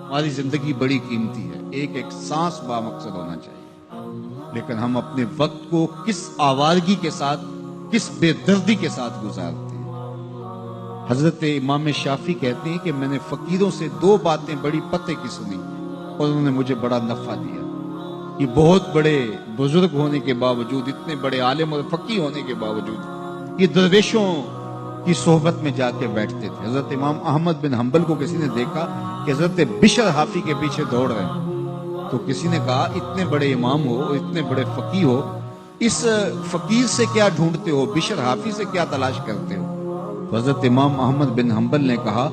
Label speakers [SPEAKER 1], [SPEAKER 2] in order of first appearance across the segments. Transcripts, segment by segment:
[SPEAKER 1] ہماری زندگی بڑی قیمتی ہے، ایک ایک سانس بامقصد ہونا چاہیے، لیکن ہم اپنے وقت کو کس آوارگی کے ساتھ، کس بے دردی کے ساتھ گزارتے ہیں۔ حضرت امام شافعی کہتے ہیں کہ میں نے فقیروں سے دو باتیں بڑی پتے کی سنی اور انہوں نے مجھے بڑا نفع دیا۔ یہ بہت بڑے بزرگ ہونے کے باوجود، اتنے بڑے عالم اور فقیہ ہونے کے باوجود، یہ درویشوں کی صحبت میں جا کے بیٹھتے تھے۔ حضرت امام احمد بن حنبل کو کسی نے دیکھا کہ حضرت بشر حافی کے پیچھے دوڑ رہے ہیں، تو کسی نے کہا اتنے بڑے امام ہو اور اتنے بڑے فقیہ ہو، اس فقیر سے کیا ڈھونڈتے ہو، بشر حافی سے کیا تلاش کرتے ہو؟ تو حضرت امام احمد بن حنبل نے کہا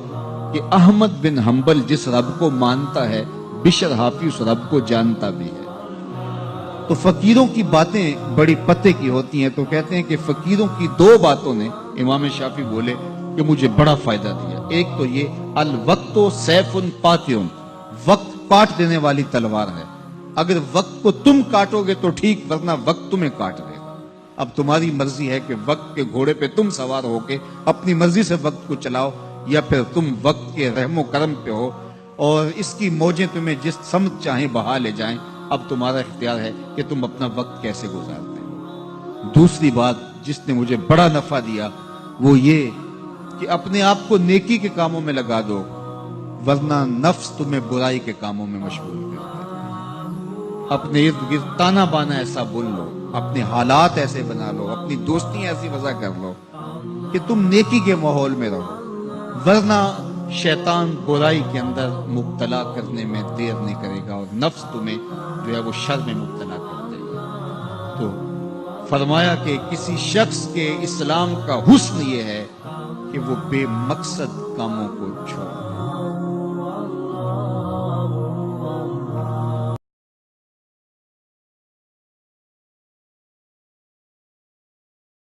[SPEAKER 1] کہ احمد بن حنبل جس رب کو مانتا ہے، بشر حافی اس رب کو جانتا بھی ہے۔ تو فقیروں کی باتیں بڑی پتے کی ہوتی ہیں، تو کہتے ہیں کہ فقیروں کی دو باتوں نے، امام شافعی بولے، کہ مجھے بڑا فائدہ دیا۔ ایک تو یہ الوقت سیف قاطع، وقت کاٹ دینے والی تلوار ہے، اگر وقت کو تم کاٹو گے تو ٹھیک، ورنہ وقت تمہیں کاٹ دے گا۔ اب تمہاری مرضی ہے کہ وقت کے گھوڑے پہ تم سوار ہو کے اپنی مرضی سے وقت کو چلاؤ، یا پھر تم وقت کے رحم و کرم پہ ہو اور اس کی موجیں تمہیں جس سمت چاہیں بہا لے جائیں۔ اب تمہارا اختیار ہے کہ تم اپنا وقت کیسے گزارتے ہو۔ دوسری بات جس نے مجھے بڑا نفع دیا وہ یہ کہ اپنے آپ کو نیکی کے کاموں میں لگا دو، ورنہ نفس تمہیں برائی کے کاموں میں مشغول کر دے۔ اپنے ارد گرد تانا بانا ایسا بول لو، اپنے حالات ایسے بنا لو، اپنی دوستی ایسی وضع کر لو کہ تم نیکی کے ماحول میں رہو، ورنہ شیطان برائی کے اندر مبتلا کرنے میں دیر نہیں کرے گا اور نفس تمہیں جو ہے وہ شر میں مبتلا کر دے گا۔ تو فرمایا کہ کسی شخص کے اسلام کا حسن یہ ہے کہ وہ بے مقصد کاموں کو چھوڑ